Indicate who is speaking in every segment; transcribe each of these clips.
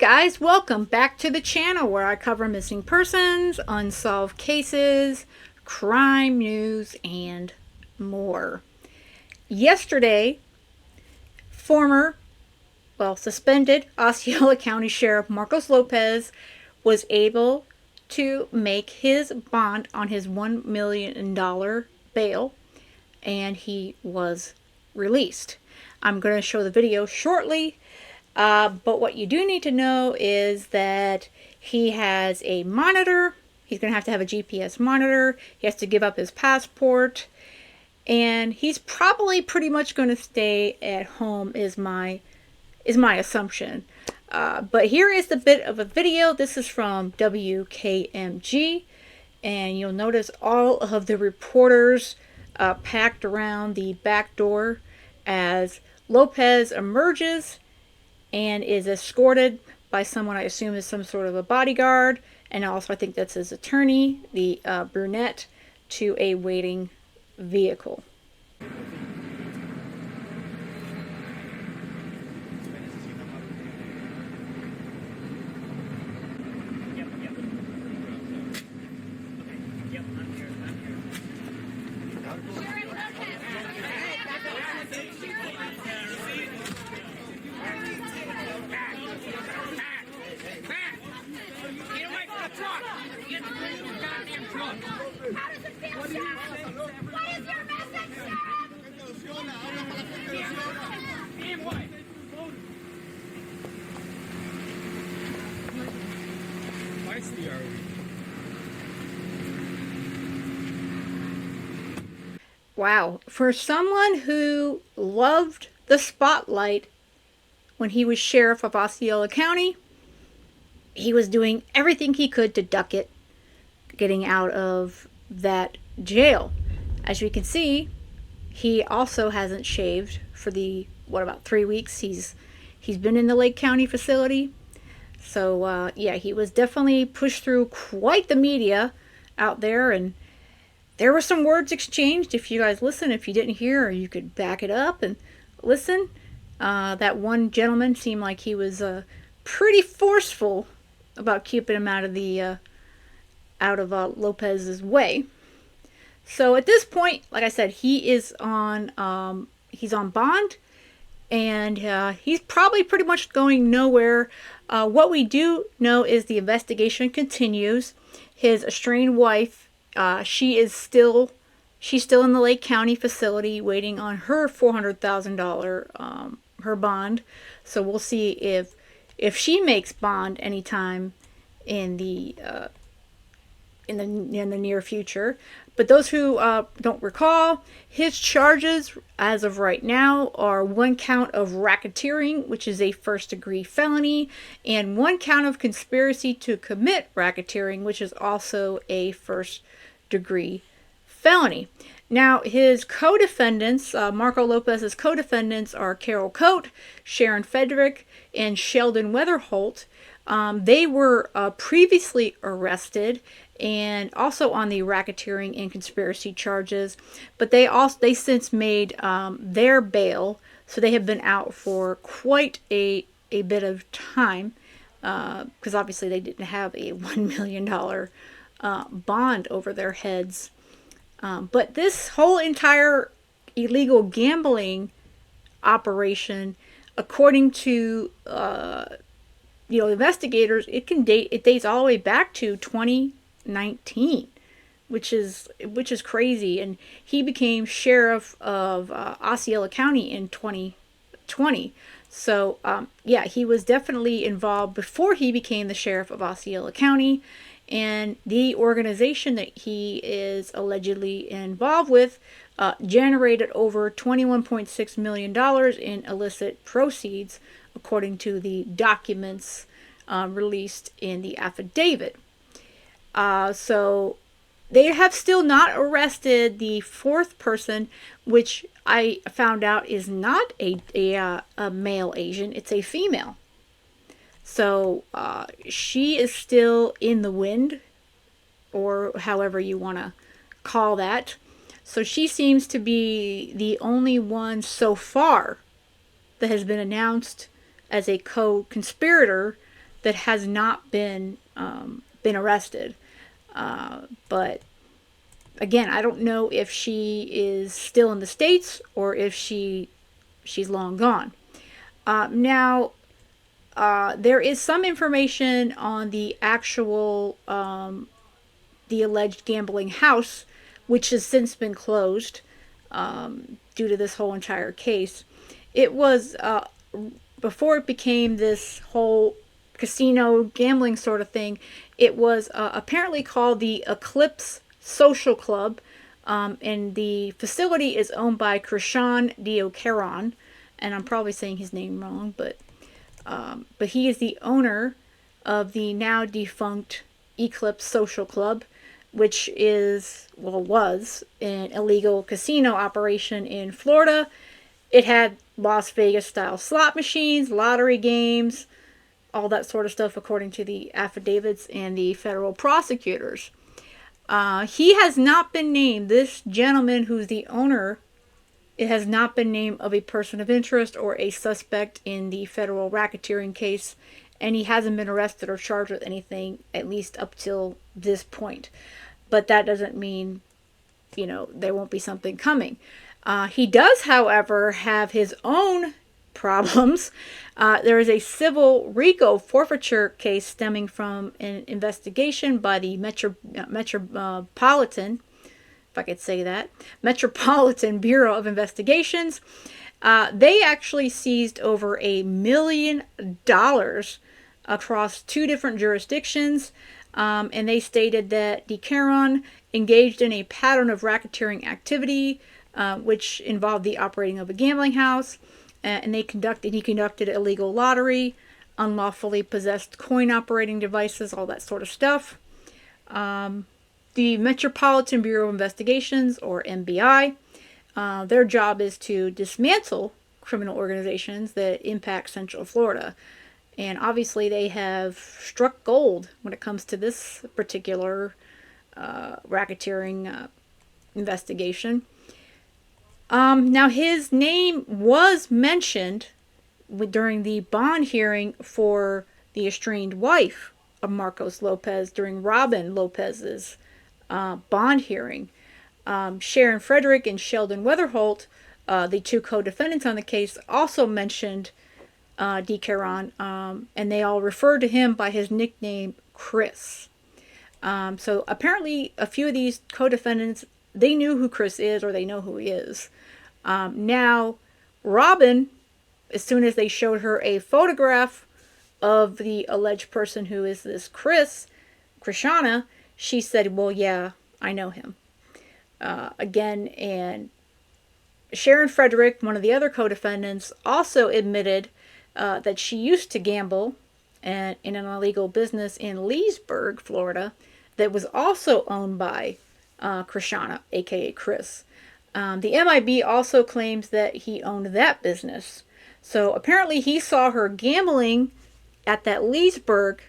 Speaker 1: guys, welcome back to the channel where I cover missing persons, unsolved cases, crime news, and more. Yesterday, suspended Osceola County Sheriff Marcos Lopez was able to make his bond on his $1 million bail, and he was released. I'm going to show the video shortly. But what you do need to know is that he has a monitor. He's going to have a GPS monitor. He has to give up his passport. And he's probably pretty much going to stay at home is my assumption. But here is the bit of a video. This is from WKMG. And you'll notice all of the reporters packed around the back door as Lopez emerges and is escorted by someone I assume is some sort of a bodyguard, and also I think that's his attorney, the brunette, to a waiting vehicle.
Speaker 2: How does it feel, Sheriff? What is your message, Sheriff?
Speaker 1: Wow, for someone who loved the spotlight when he was sheriff of Osceola County, he was doing everything he could to duck it, getting out of that jail. As you can see, he also hasn't shaved for about 3 weeks he's been in the Lake County facility. So yeah, he was definitely pushed through quite the media out there, and there were some words exchanged. If you guys listen, if you didn't hear, or you could back it up and listen. That one gentleman seemed like he was pretty forceful about keeping him out of Lopez's way. So at this point, like I said, he is on he's on bond, and he's probably pretty much going nowhere. What we do know is the investigation continues. His estranged wife, she's still in the Lake County facility waiting on her $400,000 her bond. So we'll see if she makes bond anytime in the near future. But those who don't recall, his charges as of right now are 1 count of racketeering, which is a first-degree felony, and 1 count of conspiracy to commit racketeering, which is also a first-degree felony. Now, his co-defendants, Marco Lopez's co-defendants, are Carol Coate, Sharon Frederick, and Sheldon Weatherholt. They were previously arrested and also on the racketeering and conspiracy charges, but they since made their bail, so they have been out for quite a bit of time, because obviously they didn't have a $1 million bond over their heads. But this whole entire illegal gambling operation, according to investigators, it dates all the way back to 2019, which is crazy. And he became sheriff of Osceola County in 2020. So yeah, he was definitely involved before he became the sheriff of Osceola County. And the organization that he is allegedly involved with generated over $21.6 million in illicit proceeds, according to the documents released in the affidavit. So they have still not arrested the 4th person, which I found out is not a male Asian, it's a female. So she is still in the wind, or however you want to call that. So she seems to be the only one so far that has been announced as a co-conspirator that has not been arrested. But again, I don't know if she is still in the States or if she's long gone. Now, there is some information on the actual, the alleged gambling house, which has since been closed due to this whole entire case. It was, before it became this whole casino gambling sort of thing, it was apparently called the Eclipse Social Club, and the facility is owned by Krishan Deokaran, and I'm probably saying his name wrong, but he is the owner of the now defunct Eclipse Social Club, which was an illegal casino operation in Florida. It had Las Vegas style slot machines, lottery games, all that sort of stuff, according to the affidavits and the federal prosecutors. He has not been named. This gentleman who's the owner, it has not been named of a person of interest or a suspect in the federal racketeering case, and he hasn't been arrested or charged with anything, at least up till this point. But that doesn't mean, there won't be something coming. He does, however, have his own problems. There is a civil RICO forfeiture case stemming from an investigation by the Metropolitan, if I could say that, Metropolitan Bureau of Investigations. They actually seized over $1 million across 2 different jurisdictions, and they stated that DeCaron engaged in a pattern of racketeering activity, which involved the operating of a gambling house, and he conducted illegal lottery, unlawfully possessed coin operating devices, all that sort of stuff. The Metropolitan Bureau of Investigations, or MBI, their job is to dismantle criminal organizations that impact Central Florida. And obviously they have struck gold when it comes to this particular racketeering investigation. Now, his name was mentioned during the bond hearing for the estranged wife of Marcos Lopez during Robin Lopez's bond hearing. Sharon Frederick and Sheldon Weatherholt, the 2 co-defendants on the case, also mentioned DeCaron, and they all referred to him by his nickname Chris. So apparently a few of these co-defendants, they knew who Chris is, or they know who he is. Now, Robin, as soon as they showed her a photograph of the alleged person who is this Krishana, she said, well, yeah, I know him. Again, and Sharon Frederick, one of the other co-defendants, also admitted that she used to gamble in an illegal business in Leesburg, Florida, that was also owned by Krishana, aka Chris. The MIB also claims that he owned that business. So apparently he saw her gambling at that Leesburg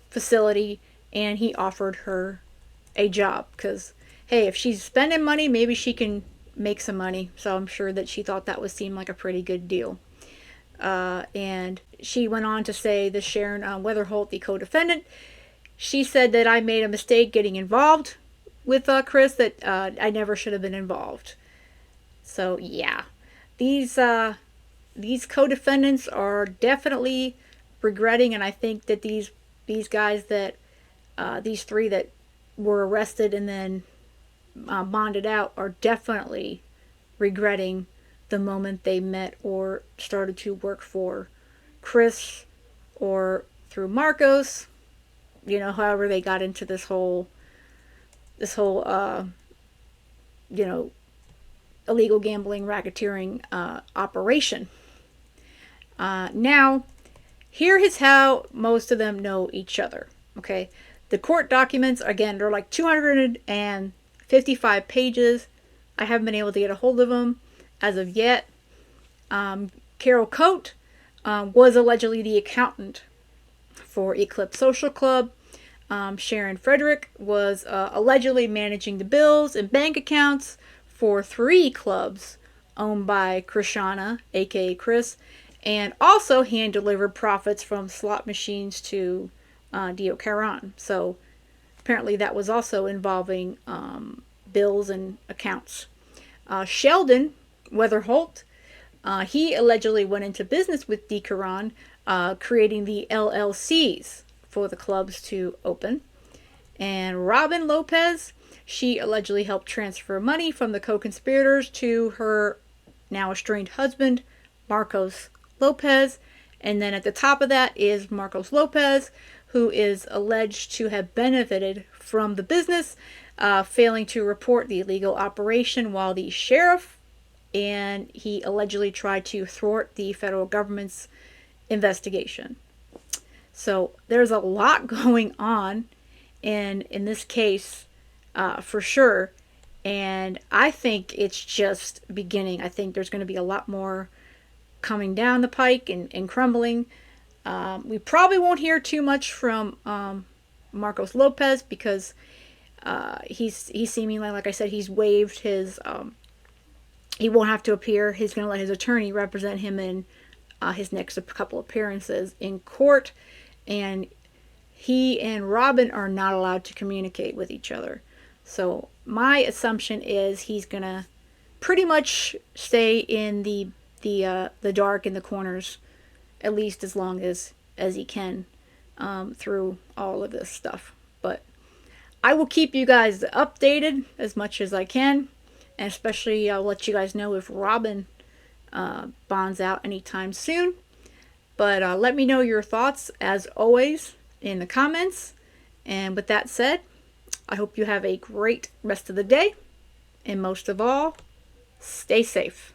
Speaker 1: facility, and he offered her a job because, hey, if she's spending money, maybe she can make some money. So I'm sure that she thought that would seem like a pretty good deal. And she went on to say, the Sharon Weatherholt, the co-defendant, she said that I made a mistake getting involved with Chris, that I never should have been involved. So yeah, these co-defendants are definitely regretting, and I think that these guys that these 3 that were arrested and then bonded out are definitely regretting the moment they met or started to work for Chris or through Marcos, however they got into this whole illegal gambling racketeering operation. Now, here is how most of them know each other. Okay, the court documents, again, they're like 255 pages. I haven't been able to get a hold of them as of yet. Carol Coate was allegedly the accountant for Eclipse Social Club. Sharon Frederick was allegedly managing the bills and bank accounts for 3 clubs owned by Krishana, aka Chris. and also hand-delivered profits from slot machines to Dio Caron. So apparently that was also involving bills and accounts. Sheldon Weatherholt, he allegedly went into business with D. Caron, creating the LLCs for the clubs to open. And Robin Lopez, she allegedly helped transfer money from the co-conspirators to her now estranged husband, Marcos Lopez. And then at the top of that is Marcos Lopez, who is alleged to have benefited from the business, failing to report the illegal operation while the sheriff, and he allegedly tried to thwart the federal government's investigation. So there's a lot going on in this case, for sure. And I think it's just beginning. I think there's going to be a lot more coming down the pike and crumbling. We probably won't hear too much from Marcos Lopez because he's seemingly, like I said, he's waived his. He won't have to appear. He's going to let his attorney represent him in his next couple appearances in court, and he and Robin are not allowed to communicate with each other. So my assumption is he's going to pretty much stay in the dark in the corners, at least as long as he can, through all of this stuff. But I will keep you guys updated as much as I can, and especially I'll let you guys know if Robin bonds out anytime soon. But let me know your thoughts, as always, in the comments. And with that said, I hope you have a great rest of the day. And most of all, stay safe.